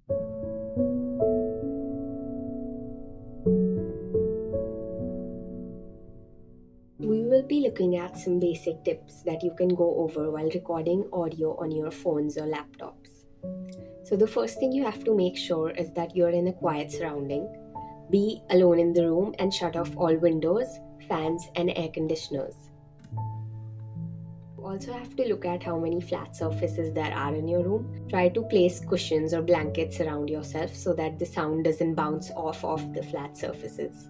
We will be looking at some basic tips that you can go over while recording audio on your phones or laptops. So the first thing you have to make sure is that you're in a quiet surrounding. Be alone in the room and shut off all windows, fans, and air conditioners. You also have to look at how many flat surfaces there are in your room. Try to place cushions or blankets around yourself so that the sound doesn't bounce off of the flat surfaces.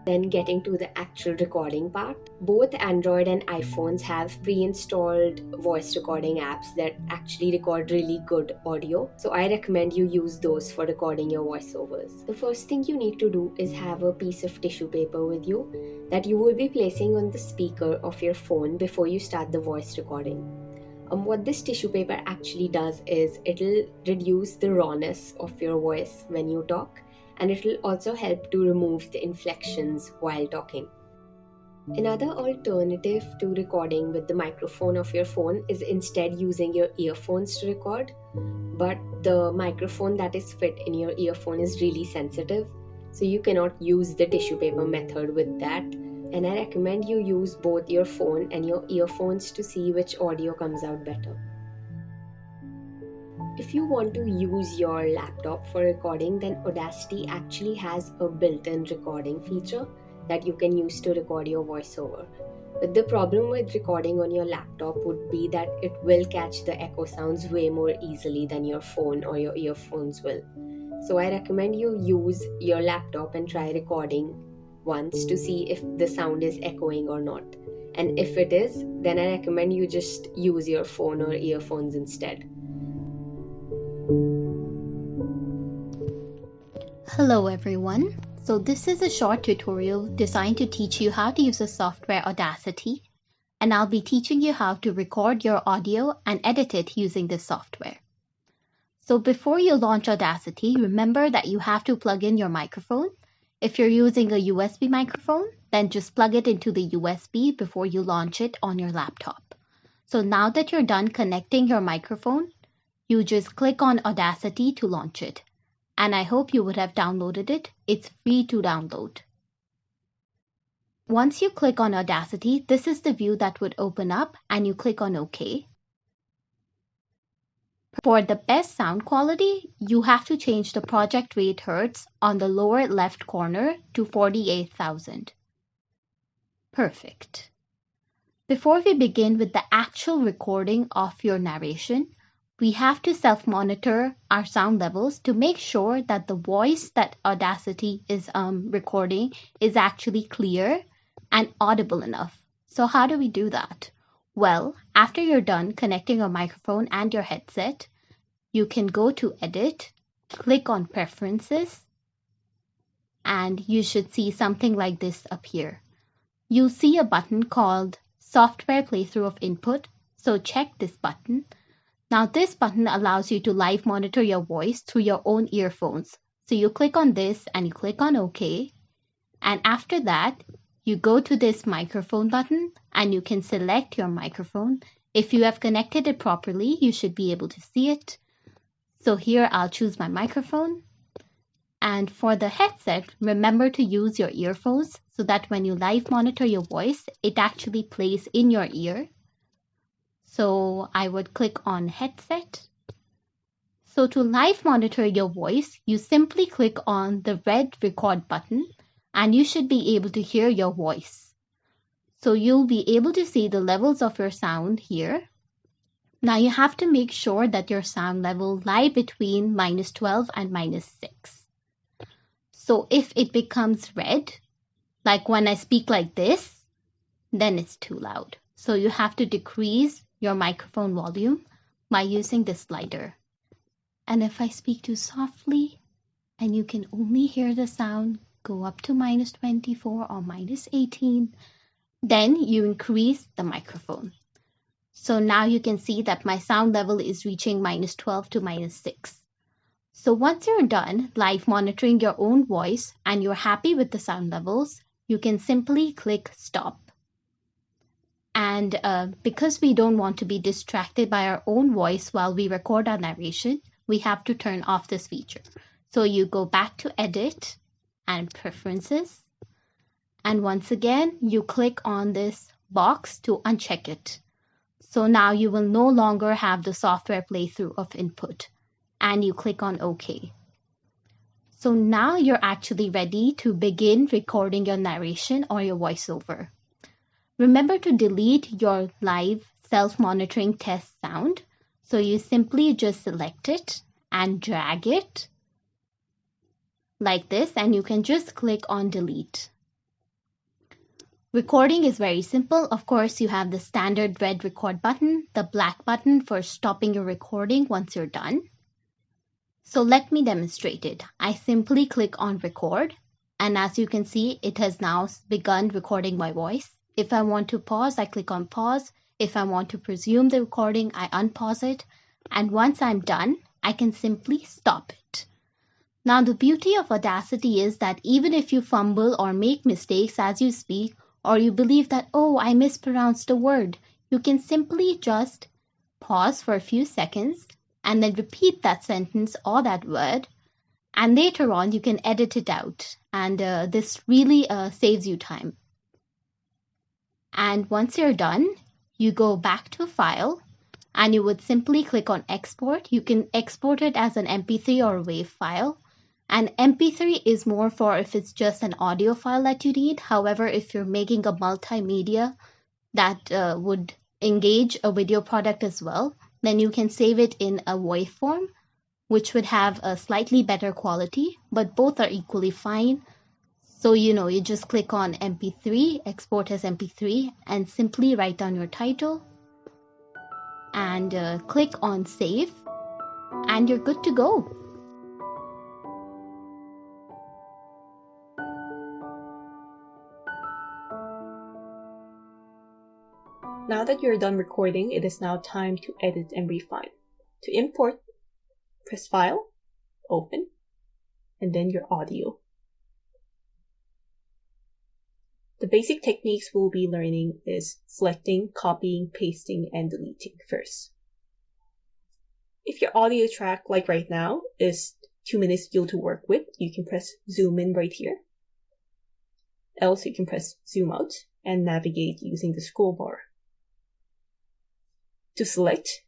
Then getting to the actual recording part, both Android and iPhones have pre-installed voice recording apps that actually record really good audio. So I recommend you use those for recording your voiceovers. The first thing you need to do is have a piece of tissue paper with you that you will be placing on the speaker of your phone before you start the voice recording. What this tissue paper actually does is it'll reduce the rawness of your voice when you talk, and it will also help to remove the inflections while talking. Another alternative to recording with the microphone of your phone is instead using your earphones to record, but the microphone that is fit in your earphone is really sensitive, so you cannot use the tissue paper method with that, and I recommend you use both your phone and your earphones to see which audio comes out better. If you want to use your laptop for recording, then Audacity actually has a built-in recording feature that you can use to record your voiceover. But the problem with recording on your laptop would be that it will catch the echo sounds way more easily than your phone or your earphones will. So I recommend you use your laptop and try recording once to see if the sound is echoing or not. And if it is, then I recommend you just use your phone or earphones instead. Hello everyone. So this is a short tutorial designed to teach you how to use the software Audacity, and I'll be teaching you how to record your audio and edit it using this software. So before you launch Audacity, remember that you have to plug in your microphone. If you're using a USB microphone, then just plug it into the USB before you launch it on your laptop. So now that you're done connecting your microphone, you just click on Audacity to launch it. And I hope you would have downloaded it. It's free to download. Once you click on Audacity, this is the view that would open up, and you click on OK. For the best sound quality, you have to change the project rate hertz on the lower left corner to 48,000. Perfect. Before we begin with the actual recording of your narration, we have to self-monitor our sound levels to make sure that the voice that Audacity is recording is actually clear and audible enough. So how do we do that? Well, after you're done connecting your microphone and your headset, you can go to Edit, click on Preferences, and you should see something like this appear. You'll see a button called Software Playthrough of Input, so check this button. Now this button allows you to live monitor your voice through your own earphones. So you click on this and you click on OK. And after that, you go to this microphone button and you can select your microphone. If you have connected it properly, you should be able to see it. So here I'll choose my microphone. And for the headset, remember to use your earphones so that when you live monitor your voice, it actually plays in your ear. So I would click on Headset. So to live monitor your voice, you simply click on the red record button and you should be able to hear your voice. So you'll be able to see the levels of your sound here. Now you have to make sure that your sound level lie between -12 and -6. So if it becomes red, like when I speak like this, then it's too loud. So you have to decrease your microphone volume by using this slider. And if I speak too softly and you can only hear the sound go up to -24 or -18, then you increase the microphone. So now you can see that my sound level is reaching -12 to -6. So once you're done live monitoring your own voice and you're happy with the sound levels, you can simply click Stop. And because we don't want to be distracted by our own voice while we record our narration, we have to turn off this feature. So you go back to Edit and Preferences. And once again, you click on this box to uncheck it. So now you will no longer have the software playthrough of input. And you click on OK. So now you're actually ready to begin recording your narration or your voiceover. Remember to delete your live self-monitoring test sound. So you simply just select it and drag it like this, and you can just click on delete. Recording is very simple. Of course, you have the standard red record button, the black button for stopping your recording once you're done. So let me demonstrate it. I simply click on record, and as you can see, it has now begun recording my voice. If I want to pause, I click on pause. If I want to resume the recording, I unpause it. And once I'm done, I can simply stop it. Now, the beauty of Audacity is that even if you fumble or make mistakes as you speak, or you believe that, oh, I mispronounced a word, you can simply just pause for a few seconds and then repeat that sentence or that word, and later on you can edit it out, and this really saves you time. And once you're done, you go back to File, and you would simply click on Export. You can export it as an MP3 or WAV file, and MP3 is more for if it's just an audio file that you need. However, if you're making a multimedia that would engage a video product as well, then you can save it in a WAV form, which would have a slightly better quality, but both are equally fine. So, you just click on MP3, export as MP3, and simply write down your title and click on save, and you're good to go. Now that you're done recording, it is now time to edit and refine. To import, press File, Open, and then your audio. The basic techniques we'll be learning is selecting, copying, pasting, and deleting first. If your audio track, like right now, is too minuscule to work with, you can press Zoom in right here. Else you can press Zoom out and navigate using the scroll bar. To select,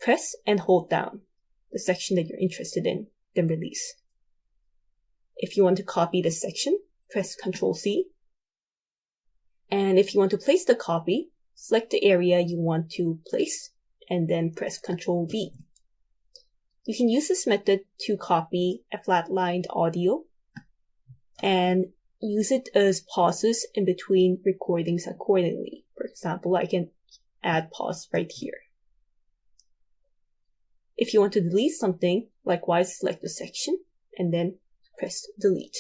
press and hold down the section that you're interested in, then release. If you want to copy this section, press Ctrl+C. And if you want to place the copy, select the area you want to place, and then press Ctrl+V. You can use this method to copy a flatlined audio and use it as pauses in between recordings accordingly. For example, I can add pause right here. If you want to delete something, likewise select the section and then press delete.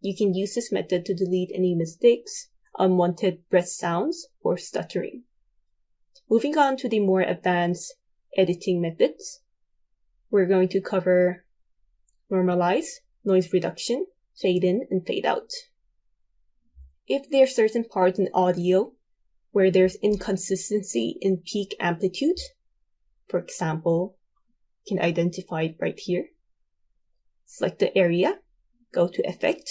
You can use this method to delete any mistakes, unwanted breath sounds, or stuttering. Moving on to the more advanced editing methods, we're going to cover normalize, noise reduction, fade in, and fade out. If there's certain parts in audio where there's inconsistency in peak amplitude, for example, you can identify it right here. Select the area, go to Effect,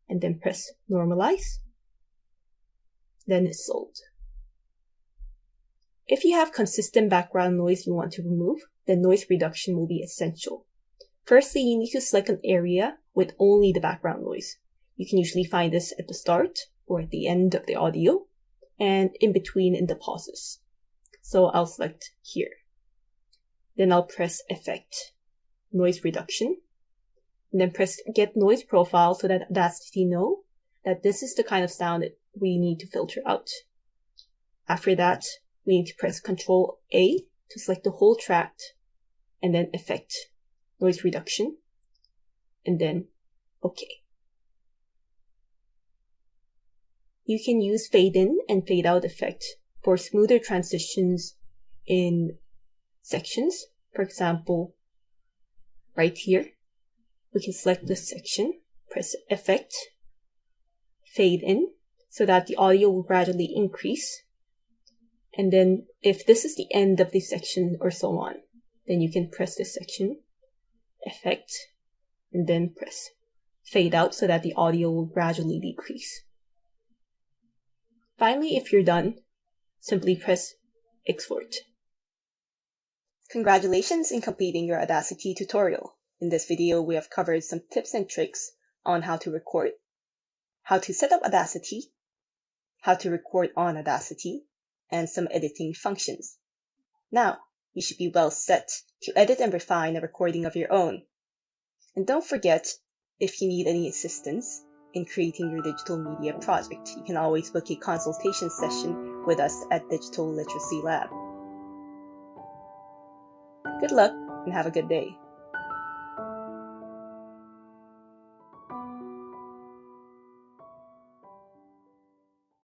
and then press Normalize. Then it's sold. If you have consistent background noise you want to remove, then noise reduction will be essential. Firstly, you need to select an area with only the background noise. You can usually find this at the start or at the end of the audio, and in between in the pauses. So I'll select here. Then I'll press Effect, Noise Reduction, and then press Get Noise Profile so that Audacity know that this is the kind of sound that we need to filter out. After that, we need to press Ctrl+A to select the whole track, and then Effect, Noise Reduction, and then OK. You can use fade in and fade out effect for smoother transitions in sections. For example, right here, we can select this section, press Effect, fade in, so that the audio will gradually increase. And then if this is the end of the section or so on, Then you can press this section, Effect, and then press Fade Out so that the audio will gradually decrease. Finally, if you're done, simply press Export. Congratulations in completing your Audacity tutorial. In this video, we have covered some tips and tricks on how to record, how to set up Audacity, how to record on Audacity, and some editing functions. Now, you should be well set to edit and refine a recording of your own. And don't forget, if you need any assistance in creating your digital media project, you can always book a consultation session with us at Digital Literacy Lab. Good luck and have a good day.